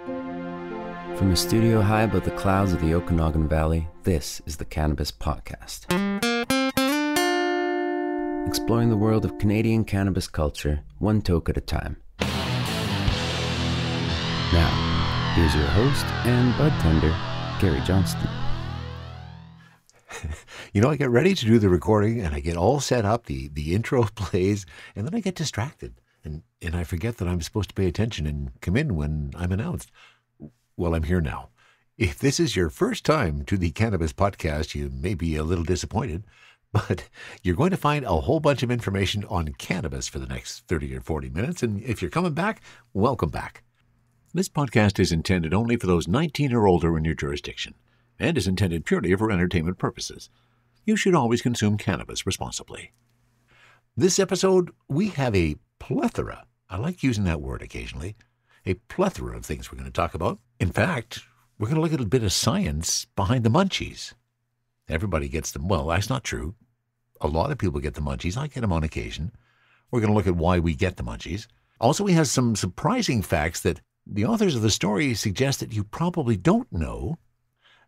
From a studio high above the clouds of the Okanagan Valley, this is the Cannabis Podcast. Exploring the world of Canadian cannabis culture, one toke at a time. Now, here's your host and bud tender, Gary Johnston. You know, I get ready to do the recording and I get all set up, the intro plays, and then I get distracted. And I forget that I'm supposed to pay attention and come in when I'm announced. Well, I'm here now. If this is your first time to the Cannabis Podcast, you may be a little disappointed, but you're going to find a whole bunch of information on cannabis for the next 30 or 40 minutes. And if you're coming back, welcome back. This podcast is intended only for those 19 or older in your jurisdiction and is intended purely for entertainment purposes. You should always consume cannabis responsibly. This episode, we have a plethora. I like using that word occasionally. A plethora of things we're going to talk about. In fact, we're going to look at a bit of science behind the Munchies. Everybody gets them. Well, that's not true. A lot of people get the Munchies. I get them on occasion. We're going to look at why we get the Munchies. Also, we have some surprising facts that the authors of the story suggest that you probably don't know.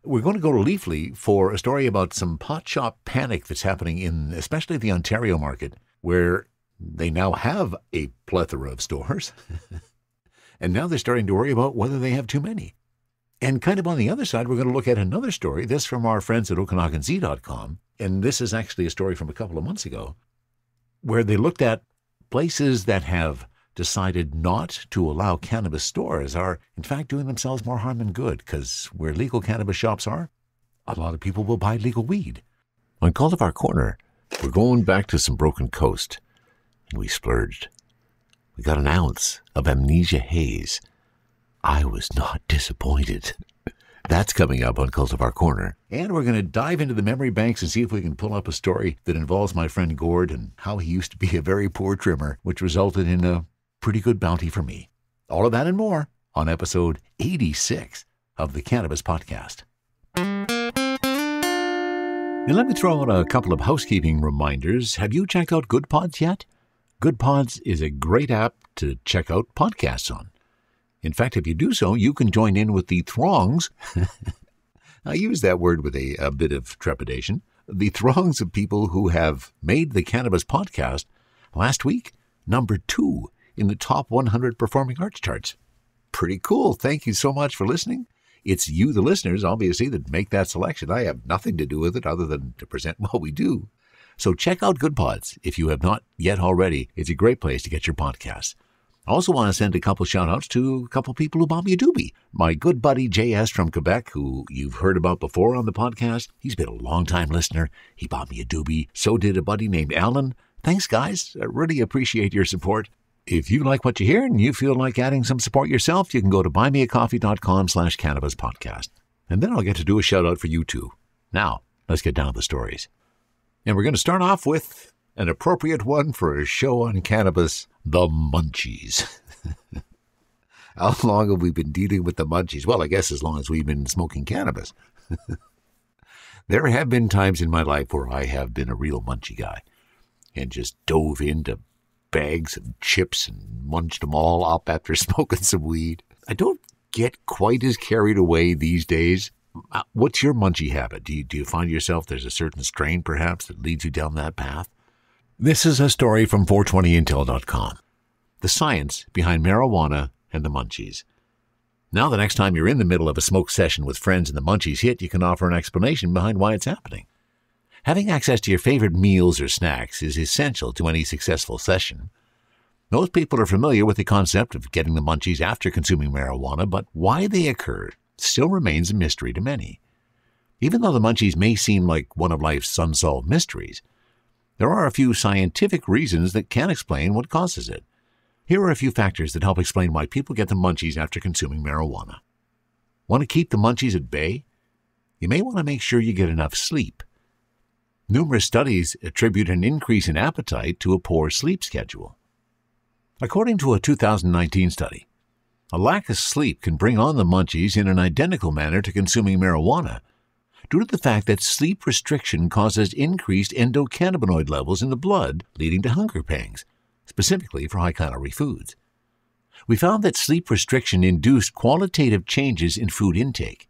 We're going to go to Leafly for a story about some pot shop panic that's happening in especially the Ontario market, where they now have a plethora of stores. And now they're starting to worry about whether they have too many. And kind of on the other side, we're going to look at another story, this from our friends at OkanaganZ.com. And this is actually a story from a couple of months ago, where they looked at places that have decided not to allow cannabis stores are, in fact, doing themselves more harm than good, because where legal cannabis shops are, a lot of people will buy legal weed. On Cultivar Corner, we're going back to some Broken Coast, and we splurged. We got an ounce of Amnesia Haze. I was not disappointed. That's coming up on Cultivar Corner. And we're going to dive into the memory banks and see if we can pull up a story that involves my friend Gord and how he used to be a very poor trimmer, which resulted in a pretty good bounty for me. All of that and more on episode 86 of the Cannabis Podcast. And let me throw out a couple of housekeeping reminders. Have you checked out Good Pods yet? Good Pods is a great app to check out podcasts on. In fact, if you do so, you can join in with the throngs. I use that word with a bit of trepidation. The throngs of people who have made the Cannabis Podcast last week, number 2 in the top 100 performing arts charts. Pretty cool. Thank you so much for listening. It's you, the listeners, obviously, that make that selection. I have nothing to do with it other than to present what we do. So check out Good Pods if you have not yet already. It's a great place to get your podcasts. I also want to send a couple shout-outs to a couple people who bought me a doobie. My good buddy JS from Quebec, who you've heard about before on the podcast. He's been a long-time listener. He bought me a doobie. So did a buddy named Alan. Thanks, guys. I really appreciate your support. If you like what you hear and you feel like adding some support yourself, you can go to buymeacoffee.com/cannabispodcast. And then I'll get to do a shout-out for you too. Now, let's get down to the stories. And we're going to start off with an appropriate one for a show on cannabis, the Munchies. How long have we been dealing with the Munchies? Well, I guess as long as we've been smoking cannabis. There have been times in my life where I have been a real munchie guy and just dove into bags of chips and munched them all up after smoking some weed. I don't get quite as carried away these days. What's your munchie habit? Do you find yourself there's a certain strain, perhaps, that leads you down that path? This is a story from 420intel.com. The science behind marijuana and the Munchies. Now the next time you're in the middle of a smoke session with friends and the Munchies hit, you can offer an explanation behind why it's happening. Having access to your favorite meals or snacks is essential to any successful session. Most people are familiar with the concept of getting the Munchies after consuming marijuana, but why they occur still remains a mystery to many. Even though the Munchies may seem like one of life's unsolved mysteries, there are a few scientific reasons that can explain what causes it. Here are a few factors that help explain why people get the Munchies after consuming marijuana. Want to keep the Munchies at bay? You may want to make sure you get enough sleep. Numerous studies attribute an increase in appetite to a poor sleep schedule. According to a 2019 study, a lack of sleep can bring on the Munchies in an identical manner to consuming marijuana, due to the fact that sleep restriction causes increased endocannabinoid levels in the blood, leading to hunger pangs, specifically for high-calorie foods. We found that sleep restriction induced qualitative changes in food intake,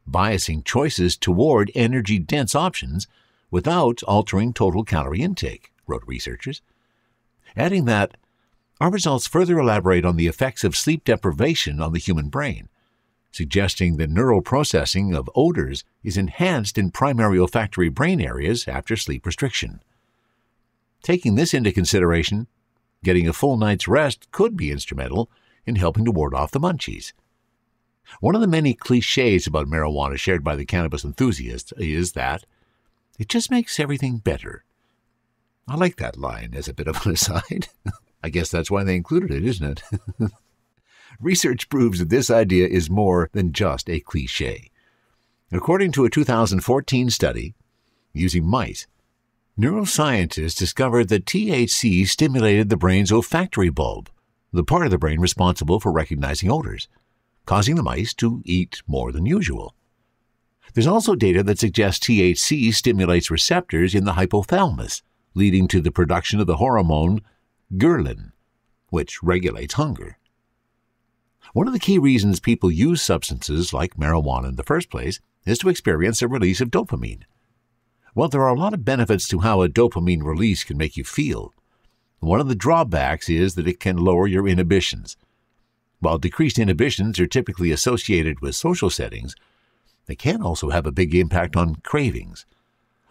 biasing choices toward energy-dense options without altering total calorie intake, wrote researchers. Adding that, our results further elaborate on the effects of sleep deprivation on the human brain, suggesting the neural processing of odors is enhanced in primary olfactory brain areas after sleep restriction. Taking this into consideration, getting a full night's rest could be instrumental in helping to ward off the munchies. One of the many cliches about marijuana shared by the cannabis enthusiasts is that it just makes everything better. I like that line as a bit of an aside. I guess that's why they included it, isn't it? Research proves that this idea is more than just a cliche. According to a 2014 study using mice, neuroscientists discovered that THC stimulated the brain's olfactory bulb, the part of the brain responsible for recognizing odors, causing the mice to eat more than usual. There's also data that suggests THC stimulates receptors in the hypothalamus, leading to the production of the hormone ghrelin, which regulates hunger. One of the key reasons people use substances like marijuana in the first place is to experience a release of dopamine. Well, there are a lot of benefits to how a dopamine release can make you feel. One of the drawbacks is that it can lower your inhibitions. While decreased inhibitions are typically associated with social settings, they can also have a big impact on cravings.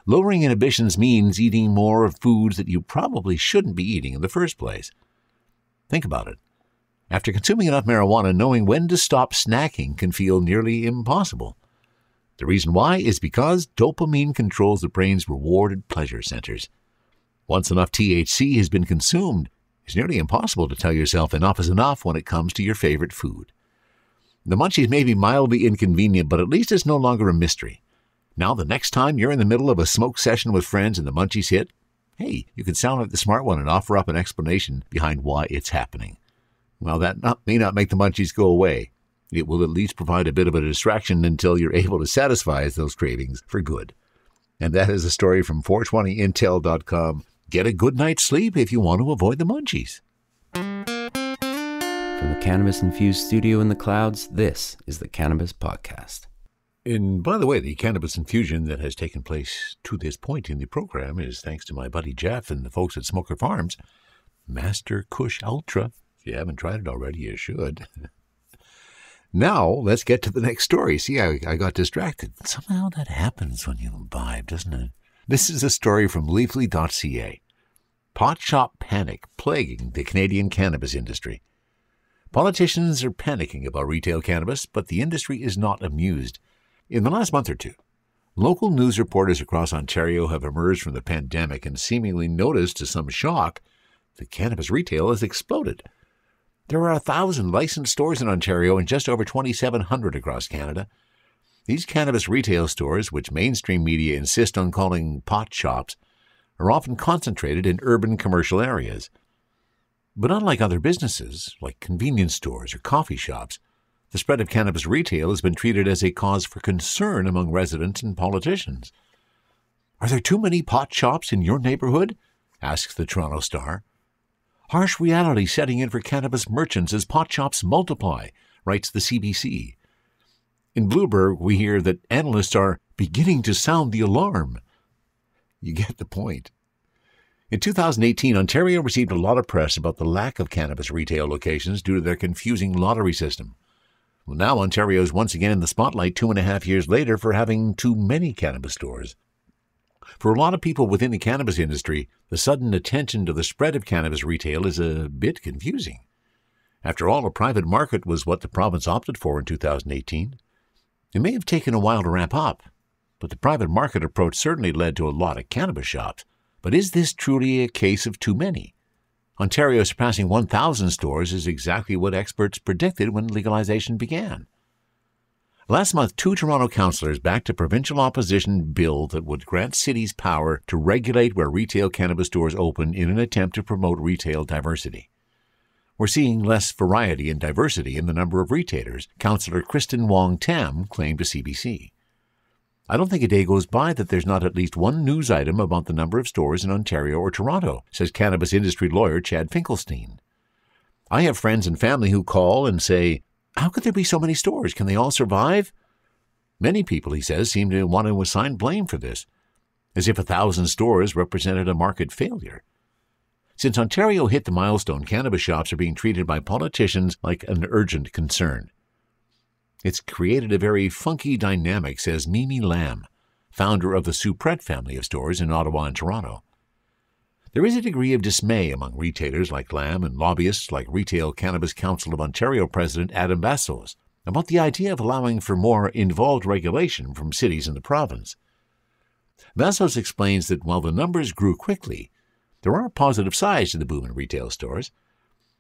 Lowering inhibitions means eating more of foods that you probably shouldn't be eating in the first place. Think about it. After consuming enough marijuana, knowing when to stop snacking can feel nearly impossible. The reason why is because dopamine controls the brain's reward and pleasure centers. Once enough THC has been consumed, it's nearly impossible to tell yourself enough is enough when it comes to your favorite food. The munchies may be mildly inconvenient, but at least it's no longer a mystery. Now, the next time you're in the middle of a smoke session with friends and the munchies hit, hey, you can sound like the smart one and offer up an explanation behind why it's happening. Well, that may not make the munchies go away. It will at least provide a bit of a distraction until you're able to satisfy those cravings for good. And that is a story from 420intel.com. Get a good night's sleep if you want to avoid the munchies. From the cannabis-infused studio in the clouds, this is the Cannabis Podcast. And by the way, the cannabis infusion that has taken place to this point in the program is thanks to my buddy Jeff and the folks at Smoker Farms. Master Kush Ultra. If you haven't tried it already, you should. Now, let's get to the next story. See, I got distracted. Somehow that happens when you imbibe, doesn't it? This is a story from leafly.ca. Pot shop panic plaguing the Canadian cannabis industry. Politicians are panicking about retail cannabis, but the industry is not amused. In the last month or two, local news reporters across Ontario have emerged from the pandemic and seemingly noticed, to some shock, that cannabis retail has exploded. There are 1,000 licensed stores in Ontario and just over 2,700 across Canada. These cannabis retail stores, which mainstream media insist on calling pot shops, are often concentrated in urban commercial areas. But unlike other businesses, like convenience stores or coffee shops, the spread of cannabis retail has been treated as a cause for concern among residents and politicians. Are there too many pot shops in your neighborhood? Asks the Toronto Star. Harsh reality setting in for cannabis merchants as pot shops multiply, writes the CBC. In Bloomberg, we hear that analysts are beginning to sound the alarm. You get the point. In 2018, Ontario received a lot of press about the lack of cannabis retail locations due to their confusing lottery system. Well, now Ontario is once again in the spotlight 2.5 years later for having too many cannabis stores. For a lot of people within the cannabis industry, the sudden attention to the spread of cannabis retail is a bit confusing. After all, a private market was what the province opted for in 2018. It may have taken a while to ramp up, but the private market approach certainly led to a lot of cannabis shops. But is this truly a case of too many? Ontario surpassing 1,000 stores is exactly what experts predicted when legalization began. Last month, 2 Toronto councillors backed a provincial opposition bill that would grant cities power to regulate where retail cannabis stores open in an attempt to promote retail diversity. We're seeing less variety and diversity in the number of retailers, Councillor Kristen Wong-Tam claimed to CBC. I don't think a day goes by that there's not at least one news item about the number of stores in Ontario or Toronto, says cannabis industry lawyer Chad Finkelstein. I have friends and family who call and say, "How could there be so many stores? Can they all survive?" Many people, he says, seem to want to assign blame for this, as if 1,000 stores represented a market failure. Since Ontario hit the milestone, cannabis shops are being treated by politicians like an urgent concern. It's created a very funky dynamic, says Mimi Lam, founder of the Supret family of stores in Ottawa and Toronto. There is a degree of dismay among retailers like Lam and lobbyists like Retail Cannabis Council of Ontario President Adam Bassos about the idea of allowing for more involved regulation from cities in the province. Bassos explains that while the numbers grew quickly, there are positive sides to the boom in retail stores.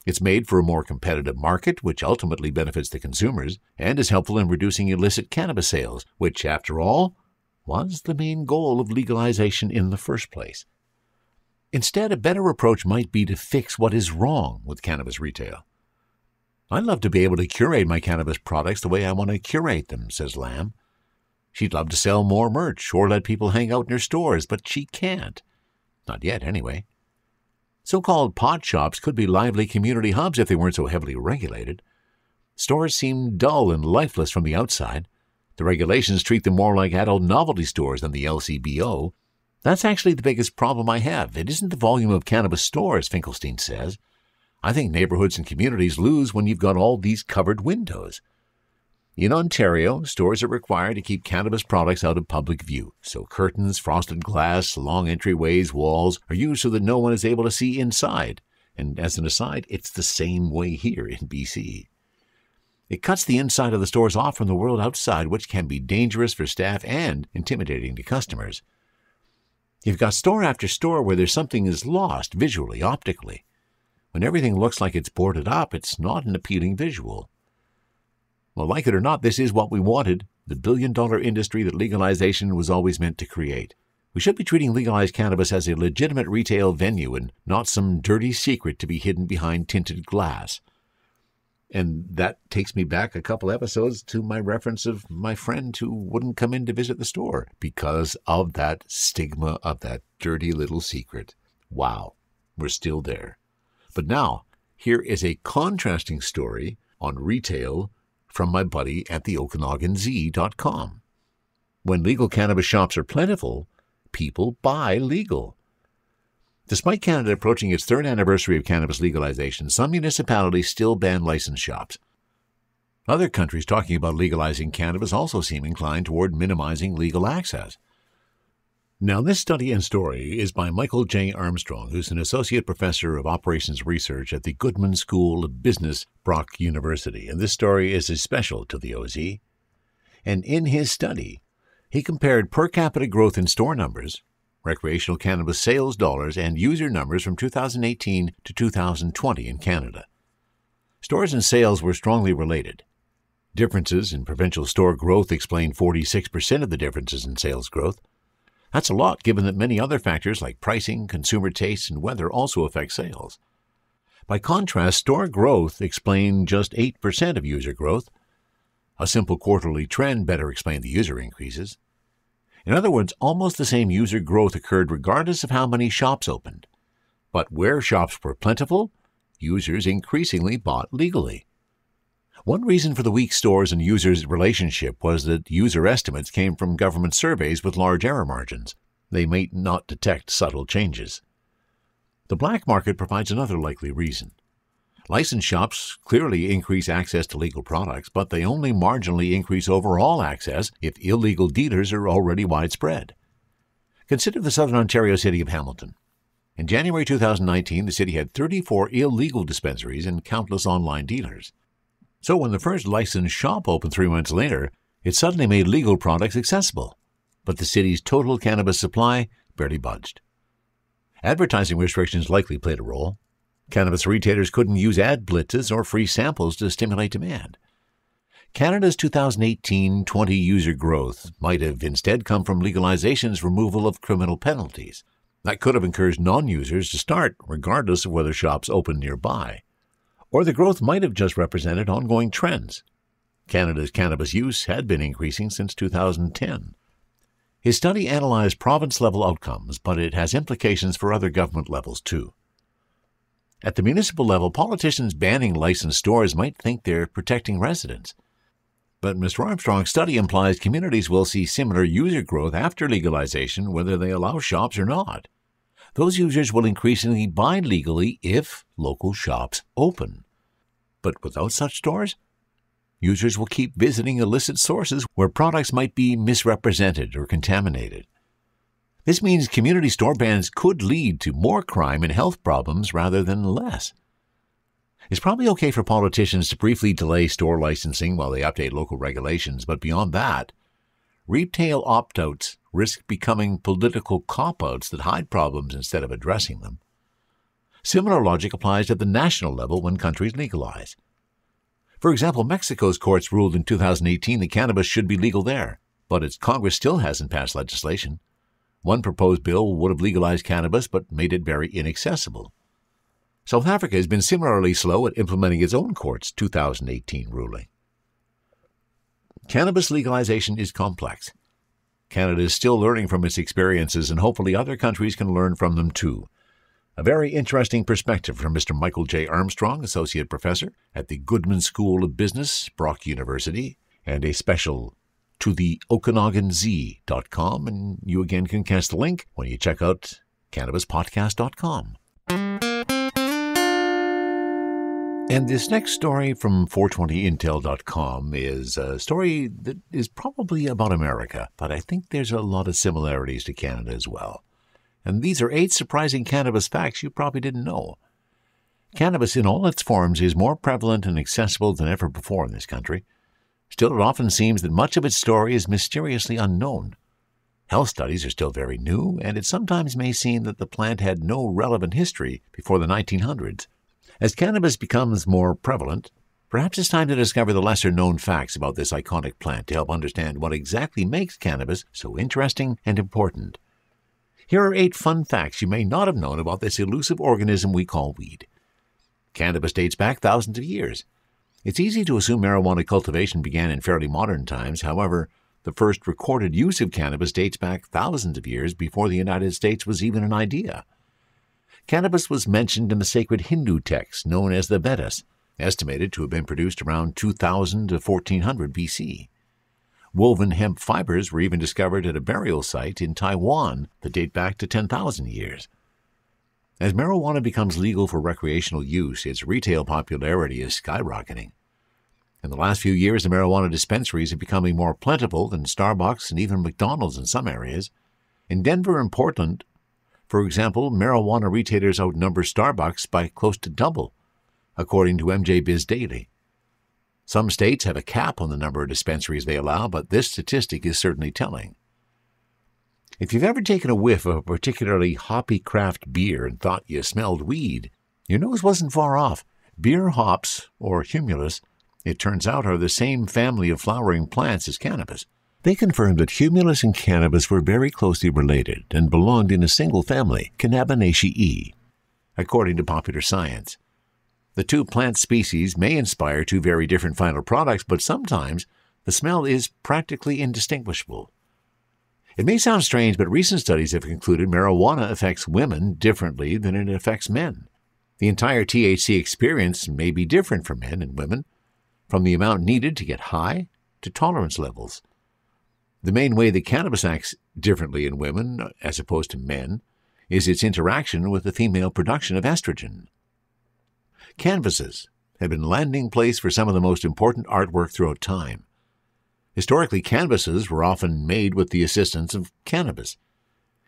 It's made for a more competitive market, which ultimately benefits the consumers and is helpful in reducing illicit cannabis sales, which, after all, was the main goal of legalization in the first place. Instead, a better approach might be to fix what is wrong with cannabis retail. "I'd love to be able to curate my cannabis products the way I want to curate them," says Lam. She'd love to sell more merch or let people hang out in her stores, but she can't. Not yet, anyway. So-called pot shops could be lively community hubs if they weren't so heavily regulated. Stores seem dull and lifeless from the outside. The regulations treat them more like adult novelty stores than the LCBO. That's actually the biggest problem I have. It isn't the volume of cannabis stores, Finkelstein says. I think neighborhoods and communities lose when you've got all these covered windows. In Ontario, stores are required to keep cannabis products out of public view, so curtains, frosted glass, long entryways, walls are used so that no one is able to see inside. And as an aside, it's the same way here in BC. It cuts the inside of the stores off from the world outside, which can be dangerous for staff and intimidating to customers. You've got store after store where there's something is lost visually, optically. When everything looks like it's boarded up, it's not an appealing visual. Well, like it or not, this is what we wanted, the billion-dollar industry that legalization was always meant to create. We should be treating legalized cannabis as a legitimate retail venue and not some dirty secret to be hidden behind tinted glass. And that takes me back a couple episodes to my reference of my friend who wouldn't come in to visit the store because of that stigma of that dirty little secret. Wow, we're still there. But now, here is a contrasting story on retail from my buddy at the OkanaganZ.com. When legal cannabis shops are plentiful, people buy legal. Despite Canada approaching its third anniversary of cannabis legalization, some municipalities still ban licensed shops. Other countries talking about legalizing cannabis also seem inclined toward minimizing legal access. Now, this study and story is by Michael J. Armstrong, who's an associate professor of operations research at the Goodman School of Business, Brock University, and this story is special to the OZ. And in his study, he compared per capita growth in store numbers, recreational cannabis sales dollars, and user numbers from 2018 to 2020 in Canada. Stores and sales were strongly related. Differences in provincial store growth explain 46% of the differences in sales growth. That's a lot given that many other factors like pricing, consumer tastes, and weather also affect sales. By contrast, store growth explained just 8% of user growth. A simple quarterly trend better explained the user increases. In other words, almost the same user growth occurred regardless of how many shops opened. But where shops were plentiful, users increasingly bought legally. One reason for the weak stores and users' relationship was that user estimates came from government surveys with large error margins. They might not detect subtle changes. The black market provides another likely reason. Licensed shops clearly increase access to legal products, but they only marginally increase overall access if illegal dealers are already widespread. Consider the southern Ontario city of Hamilton. In January 2019, the city had 34 illegal dispensaries and countless online dealers. So when the first licensed shop opened 3 months later, it suddenly made legal products accessible, but the city's total cannabis supply barely budged. Advertising restrictions likely played a role. Cannabis retailers couldn't use ad blitzes or free samples to stimulate demand. Canada's 2018-20 user growth might have instead come from legalization's removal of criminal penalties. That could have encouraged non-users to start, regardless of whether shops opened nearby. Or the growth might have just represented ongoing trends. Canada's cannabis use had been increasing since 2010. His study analyzed province-level outcomes, but it has implications for other government levels too. At the municipal level, politicians banning licensed stores might think they're protecting residents. But Mr. Armstrong's study implies communities will see similar user growth after legalization, whether they allow shops or not. Those users will increasingly buy legally if local shops open. But without such stores, users will keep visiting illicit sources where products might be misrepresented or contaminated. This means community store bans could lead to more crime and health problems rather than less. It's probably okay for politicians to briefly delay store licensing while they update local regulations, but beyond that, retail opt-outs risk becoming political cop-outs that hide problems instead of addressing them. Similar logic applies at the national level when countries legalize. For example, Mexico's courts ruled in 2018 that cannabis should be legal there, but its Congress still hasn't passed legislation. One proposed bill would have legalized cannabis but made it very inaccessible. South Africa has been similarly slow at implementing its own court's 2018 ruling. Cannabis legalization is complex. Canada is still learning from its experiences, and hopefully other countries can learn from them too. A very interesting perspective from Mr. Michael J. Armstrong, Associate Professor at the Goodman School of Business, Brock University, and a special to the OkanaganZ.com, and you again can catch the link when you check out CannabisPodcast.com. And this next story from 420intel.com is a story that is probably about America, but I think there's a lot of similarities to Canada as well. And these are 8 surprising cannabis facts you probably didn't know. Cannabis in all its forms is more prevalent and accessible than ever before in this country. Still, it often seems that much of its story is mysteriously unknown. Health studies are still very new, and it sometimes may seem that the plant had no relevant history before the 1900s. As cannabis becomes more prevalent, perhaps it's time to discover the lesser-known facts about this iconic plant to help understand what exactly makes cannabis so interesting and important. Here are 8 fun facts you may not have known about this elusive organism we call weed. Cannabis dates back thousands of years. It's easy to assume marijuana cultivation began in fairly modern times. However, the first recorded use of cannabis dates back thousands of years before the United States was even an idea. Cannabis was mentioned in the sacred Hindu text known as the Vedas, estimated to have been produced around 2000 to 1400 BC. Woven hemp fibers were even discovered at a burial site in Taiwan that date back to 10,000 years. As marijuana becomes legal for recreational use, its retail popularity is skyrocketing. In the last few years, the marijuana dispensaries are becoming more plentiful than Starbucks and even McDonald's in some areas. In Denver and Portland, for example, marijuana retailers outnumber Starbucks by close to double, according to MJ Biz Daily. Some states have a cap on the number of dispensaries they allow, but this statistic is certainly telling. If you've ever taken a whiff of a particularly hoppy craft beer and thought you smelled weed, your nose wasn't far off. Beer hops, or humulus, it turns out are the same family of flowering plants as cannabis. They confirmed that humulus and cannabis were very closely related and belonged in a single family, Cannabinaceae, according to Popular Science. The 2 plant species may inspire 2 very different final products, but sometimes the smell is practically indistinguishable. It may sound strange, but recent studies have concluded marijuana affects women differently than it affects men. The entire THC experience may be different for men and women, from the amount needed to get high to tolerance levels. The main way that cannabis acts differently in women, as opposed to men, is its interaction with the female production of estrogen. Canvases have been landing place for some of the most important artwork throughout time. Historically, canvases were often made with the assistance of cannabis.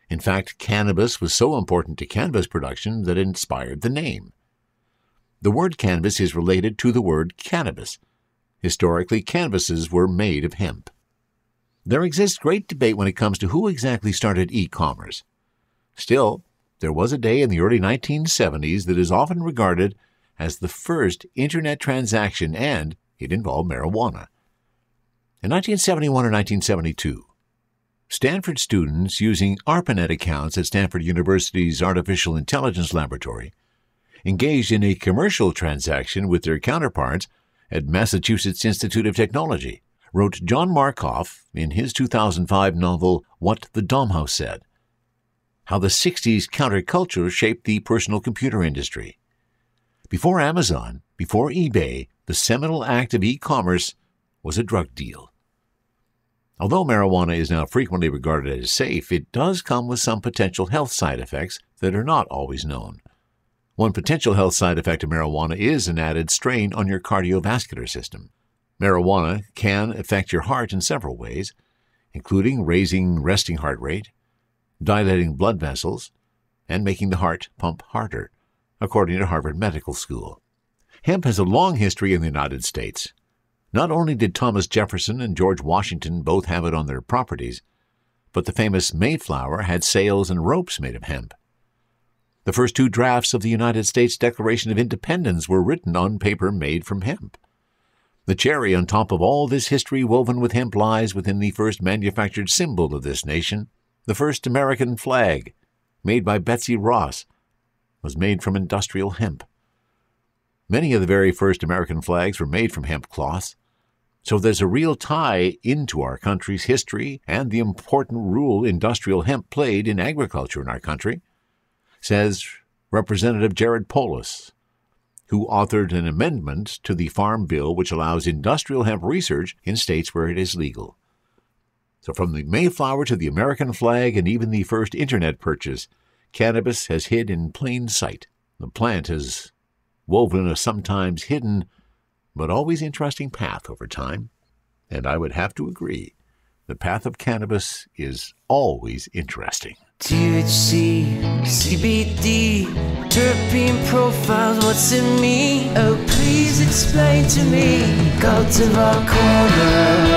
In fact, cannabis was so important to canvas production that it inspired the name. The word canvas is related to the word cannabis. Historically, canvases were made of hemp. There exists great debate when it comes to who exactly started e-commerce. Still, there was a day in the early 1970s that is often regarded as the first internet transaction, and it involved marijuana. In 1971 or 1972, Stanford students using ARPANET accounts at Stanford University's Artificial Intelligence Laboratory engaged in a commercial transaction with their counterparts at Massachusetts Institute of Technology, wrote John Markoff in his 2005 novel What the Domhouse Said, How the 60s Counterculture Shaped the Personal Computer Industry. Before Amazon, before eBay, the seminal act of e-commerce was a drug deal. Although marijuana is now frequently regarded as safe, it does come with some potential health side effects that are not always known. One potential health side effect of marijuana is an added strain on your cardiovascular system. Marijuana can affect your heart in several ways, including raising resting heart rate, dilating blood vessels, and making the heart pump harder, according to Harvard Medical School. Hemp has a long history in the United States. Not only did Thomas Jefferson and George Washington both have it on their properties, but the famous Mayflower had sails and ropes made of hemp. The first 2 drafts of the United States Declaration of Independence were written on paper made from hemp. The cherry on top of all this history woven with hemp lies within the first manufactured symbol of this nation. The first American flag, made by Betsy Ross, was made from industrial hemp. Many of the very first American flags were made from hemp cloths, so there's a real tie into our country's history and the important role industrial hemp played in agriculture in our country, says Representative Jared Polis, who authored an amendment to the Farm Bill which allows industrial hemp research in states where it is legal. So from the Mayflower to the American flag and even the first Internet purchase, cannabis has hid in plain sight. The plant has woven a sometimes hidden but always interesting path over time, and I would have to agree, the path of cannabis is always interesting. THC, CBD, terpene profiles, what's in me? Oh, please explain to me. Cultivar Corner,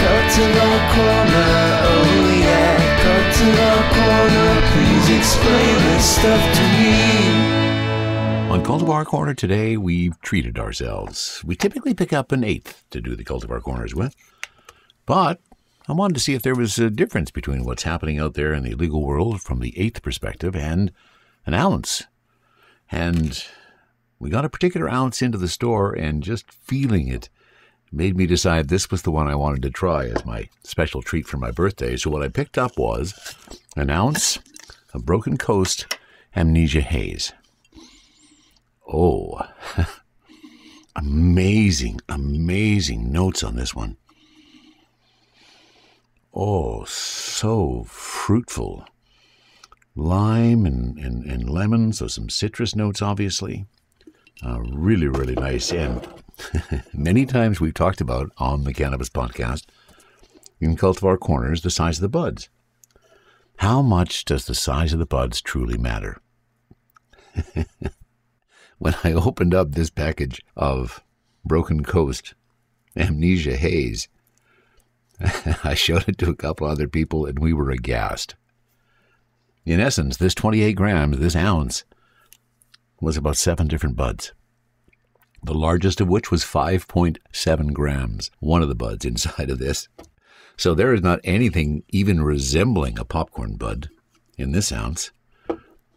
Cultivar Corner, oh yeah. Cultivar Corner, please explain this stuff to me. On Cultivar Corner today, we've treated ourselves. We typically pick up an eighth to do the Cultivar Corners with, but I wanted to see if there was a difference between what's happening out there in the legal world from the eighth perspective and an ounce. And we got a particular ounce into the store, and just feeling it made me decide this was the one I wanted to try as my special treat for my birthday. So what I picked up was an ounce of Broken Coasts Amnesia Haze. Oh, amazing, amazing notes on this one. Oh, so fruitful. Lime and lemon, so some citrus notes, obviously. Really, really nice. And many times we've talked about on the Cannabis podcast, in Cultivar Corners, the size of the buds. How much does the size of the buds truly matter? When I opened up this package of Broken Coast Amnesia Haze, I showed it to a couple other people, and we were aghast. In essence, this 28 grams, this ounce, was about 7 different buds, the largest of which was 5.7 grams, one of the buds inside of this. So there is not anything even resembling a popcorn bud in this ounce.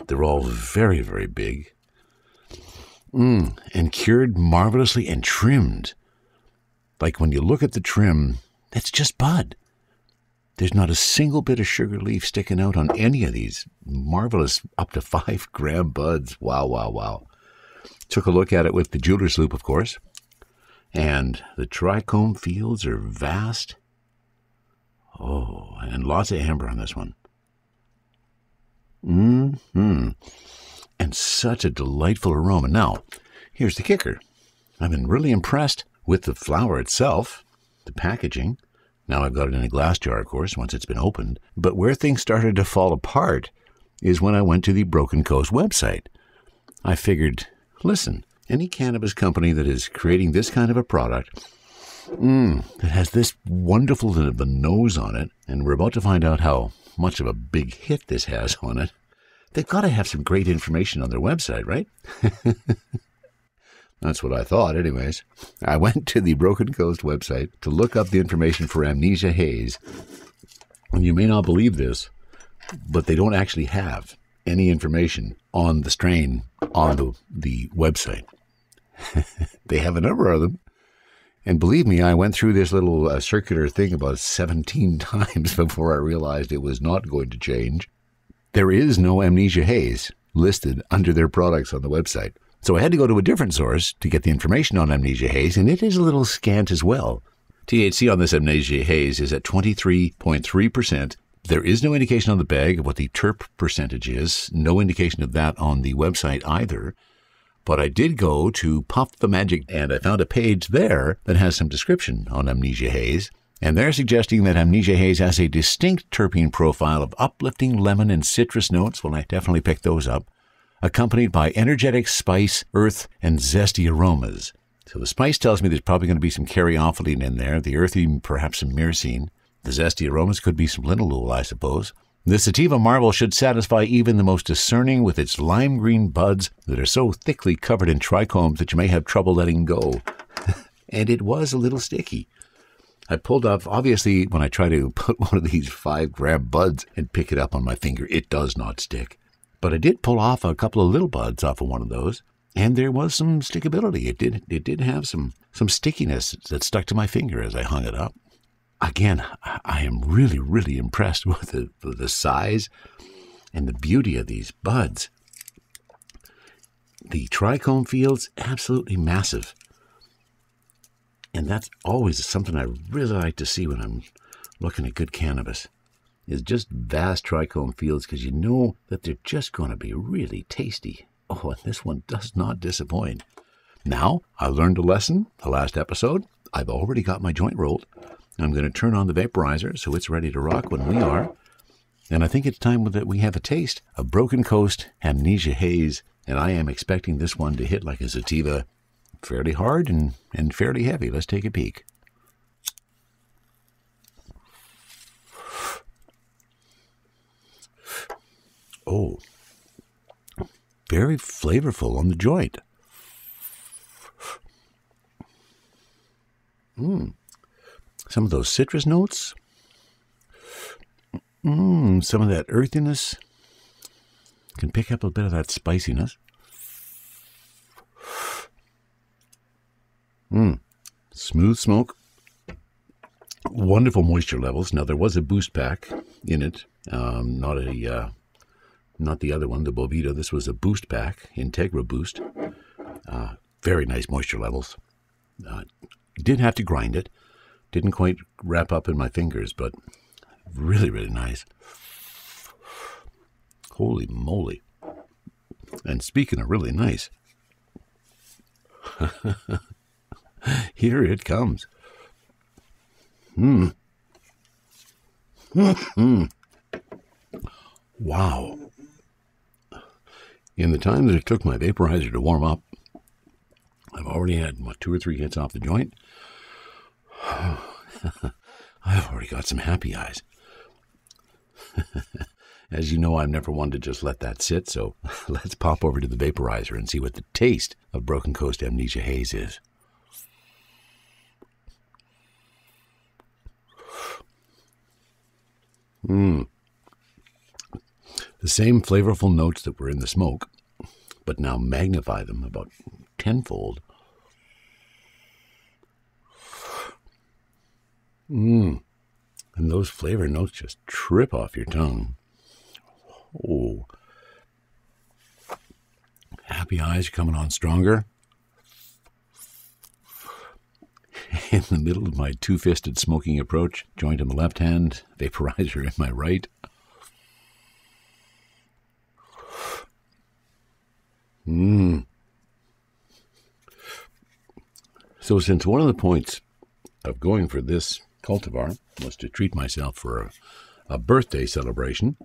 They're all very, very big. And cured marvelously and trimmed. Like when you look at the trim, that's just bud. There's not a single bit of sugar leaf sticking out on any of these marvelous up to 5 gram buds. Wow, wow, wow. Took a look at it with the jeweler's loupe, of course. And the trichome fields are vast. Oh, and lots of amber on this one. And such a delightful aroma. Now, here's the kicker. I've been really impressed with the flower itself, the packaging. Now I've got it in a glass jar, of course, once it's been opened. But where things started to fall apart is when I went to the Broken Coast website. I figured, listen, any cannabis company that is creating this kind of a product, that has this wonderful of a nose on it, and we're about to find out how much of a big hit this has on it, they've got to have some great information on their website, right? That's what I thought, anyways. I went to the Broken Coast website to look up the information for Amnesia Haze. And you may not believe this, but they don't actually have any information on the strain on the website. They have a number of them. And believe me, I went through this little circular thing about 17 times before I realized it was not going to change. There is no Amnesia Haze listed under their products on the website. So I had to go to a different source to get the information on Amnesia Haze, and it is a little scant as well. THC on this Amnesia Haze is at 23.3%. There is no indication on the bag of what the terp percentage is, no indication of that on the website either. But I did go to Puff the Magic, and I found a page there that has some description on Amnesia Haze. And they're suggesting that Amnesia Haze has a distinct terpene profile of uplifting lemon and citrus notes. Well, I definitely picked those up. Accompanied by energetic spice, earth, and zesty aromas. So the spice tells me there's probably going to be some caryophyllene in there, the earthy perhaps some myrcene. The zesty aromas could be some linalool, I suppose. The sativa marvel should satisfy even the most discerning with its lime green buds that are so thickly covered in trichomes that you may have trouble letting go. And it was a little sticky. I pulled off, obviously, when I try to put one of these 5-gram buds and pick it up on my finger, it does not stick. But I did pull off a couple of little buds off of one of those, and there was some stickability. It did have some stickiness that stuck to my finger as I hung it up. Again, I am really, really impressed with the size and the beauty of these buds. The trichome fields, absolutely massive. And that's always something I really like to see when I'm looking at good cannabis, is just vast trichome fields, because you know that they're just going to be really tasty. Oh, and this one does not disappoint. Now, I learned a lesson the last episode. I've already got my joint rolled. I'm going to turn on the vaporizer so it's ready to rock when we are. And I think it's time that we have a taste of Broken Coast Amnesia Haze. And I am expecting this one to hit like a sativa, fairly hard and fairly heavy. Let's take a peek. Oh, very flavorful on the joint. Some of those citrus notes. Some of that earthiness. Can pick up a bit of that spiciness. Smooth smoke. Wonderful moisture levels. Now, there was a boost pack in it. Not the other one, the Bovita. This was a boost pack, Integra Boost. Very nice moisture levels. Did have to grind it. Didn't quite wrap up in my fingers, but really, really nice. Holy moly. And speaking of really nice, here it comes. Wow. In the time that it took my vaporizer to warm up, I've already had 2 or 3 hits off the joint. I've already got some happy eyes. As you know, I'm never one to just let that sit, so let's pop over to the vaporizer and see what the taste of Broken Coast Amnesia Haze is. The same flavorful notes that were in the smoke, but now magnify them about tenfold. And those flavor notes just trip off your tongue. Oh. Happy eyes are coming on stronger. In the middle of my 2-fisted smoking approach, joint in the left hand, vaporizer in my right. So since one of the points of going for this cultivar was to treat myself for a birthday celebration,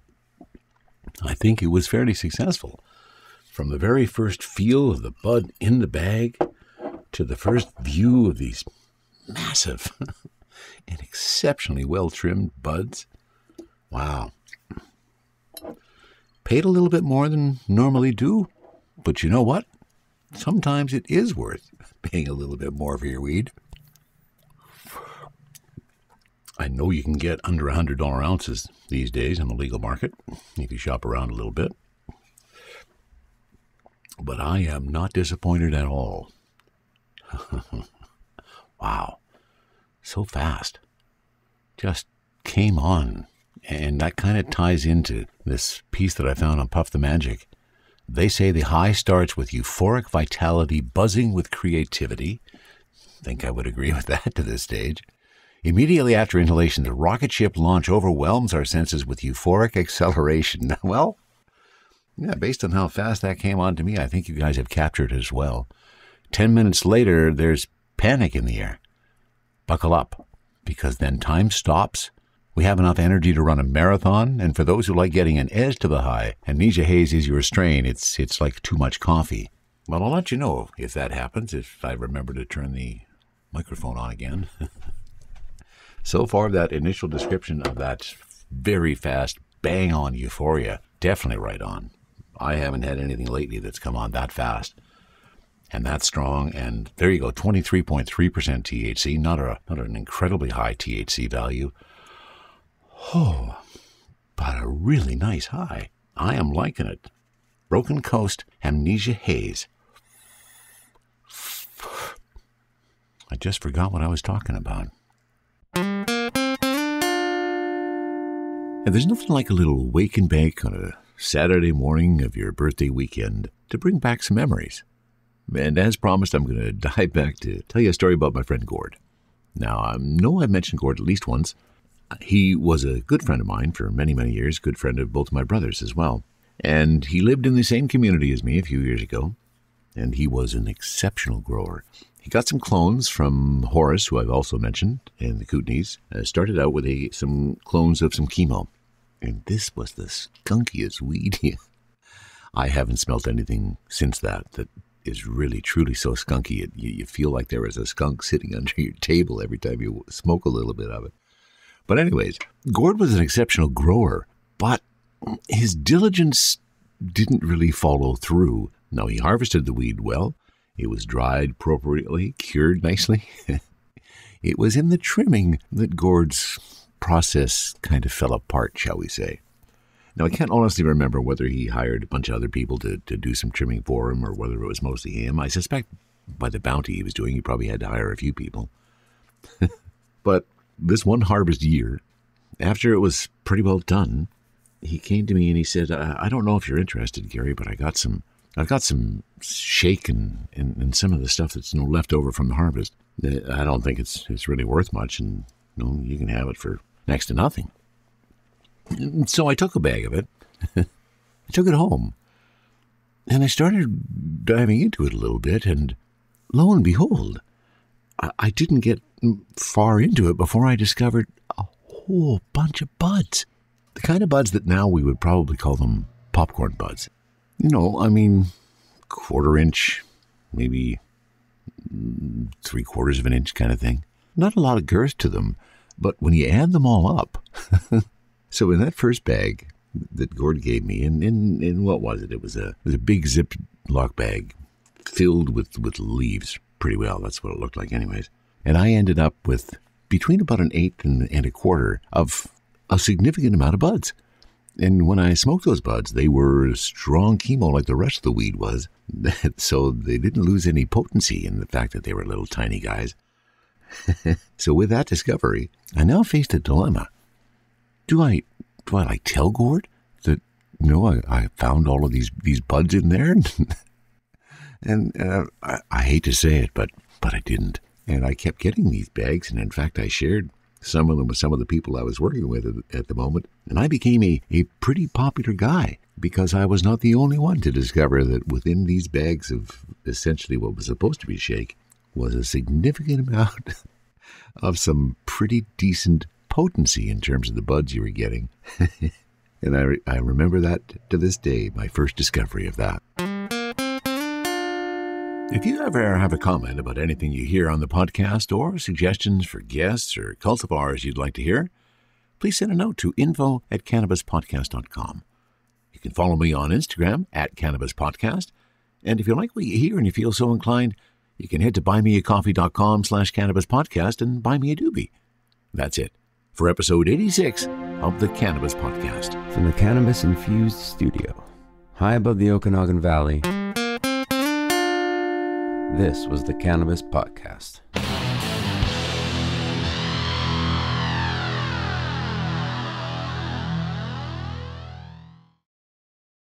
I think it was fairly successful. From the very first feel of the bud in the bag to the first view of these massive and exceptionally well-trimmed buds. Wow. Paid a little bit more than normally do, but you know what? Sometimes it is worth paying a little bit more for your weed. I know you can get under $100 ounces these days in the legal market if you shop around a little bit. But I am not disappointed at all. Wow. So fast. Just came on. And that kind of ties into this piece that I found on Puff the Magic They say the high starts with euphoric vitality, buzzing with creativity. I think I would agree with that to this stage. Immediately after inhalation, the rocket ship launch overwhelms our senses with euphoric acceleration. Well, yeah, based on how fast that came on to me, I think you guys have captured it as well. 10 minutes later, there's panic in the air. Buckle up, because then time stops. We have enough energy to run a marathon, and for those who like getting an edge to the high, Amnesia Haze is your strain. It's like too much coffee. Well, I'll let you know if that happens, if I remember to turn the microphone on again. So far, that initial description of that very fast, bang-on euphoria, definitely right on. I haven't had anything lately that's come on that fast and that strong. And there you go, 23.3% THC, not an incredibly high THC value. Oh, but a really nice high. I am liking it. Broken Coasts Amnesia Haze. I just forgot what I was talking about. And there's nothing like a little wake and bake on a Saturday morning of your birthday weekend to bring back some memories. And as promised, I'm going to dive back to tell you a story about my friend Gord. Now, I know I've mentioned Gord at least once. He was a good friend of mine for many, many years, good friend of both my brothers as well. And he lived in the same community as me a few years ago, and he was an exceptional grower. He got some clones from Horace, who I've also mentioned, in the Kootenays. Started out with some clones of some chemo. And this was the skunkiest weed. I haven't smelt anything since that is really, truly so skunky. You feel like there is a skunk sitting under your table every time you smoke a little bit of it. But anyways, Gord was an exceptional grower, but his diligence didn't really follow through. Now, he harvested the weed well. It was dried appropriately, cured nicely. It was in the trimming that Gord's process kind of fell apart, shall we say. Now, I can't honestly remember whether he hired a bunch of other people to do some trimming for him or whether it was mostly him. I suspect by the bounty he was doing, he probably had to hire a few people. But this one harvest year, after it was pretty well done, he came to me and he said, I don't know if you're interested, Gary, but I've got some shake and some of the stuff that's left over from the harvest. I don't think it's really worth much, and you can have it for next to nothing. So I took a bag of it. I took it home, and I started diving into it a little bit, and lo and behold, I didn't get far into it before I discovered a whole bunch of buds. The kind of buds that now we would probably call them popcorn buds. 1/4 inch, maybe 3/4 of an inch kind of thing. Not a lot of girth to them, but when you add them all up. So in that first bag that Gord gave me, in what was it? It was a big Ziploc bag filled with leaves. Pretty well, that's what it looked like anyways. And I ended up with between about an 1/8 and a 1/4 of a significant amount of buds. And when I smoked those buds, they were strong chemo like the rest of the weed was. So they didn't lose any potency in the fact that they were little tiny guys. So with that discovery, I now faced a dilemma. Do I tell Gord that, I found all of these buds in there? And I hate to say it, but I didn't. And I kept getting these bags, and in fact, I shared some of them with some of the people I was working with at the moment. And I became a pretty popular guy because I was not the only one to discover that within these bags of essentially what was supposed to be shake was a significant amount of some pretty decent potency in terms of the buds you were getting. And I remember that to this day, my first discovery of that. If you ever have a comment about anything you hear on the podcast or suggestions for guests or cultivars you'd like to hear, please send a note to info@cannabispodcast.com. You can follow me on Instagram @cannabispodcast. And if you like what you hear and you feel so inclined, you can head to buymeacoffee.com/cannabispodcast and buy me a doobie. That's it for episode 86 of the Cannabis Podcast. From the Cannabis-infused studio, high above the Okanagan Valley, this was the Cannabis Podcast.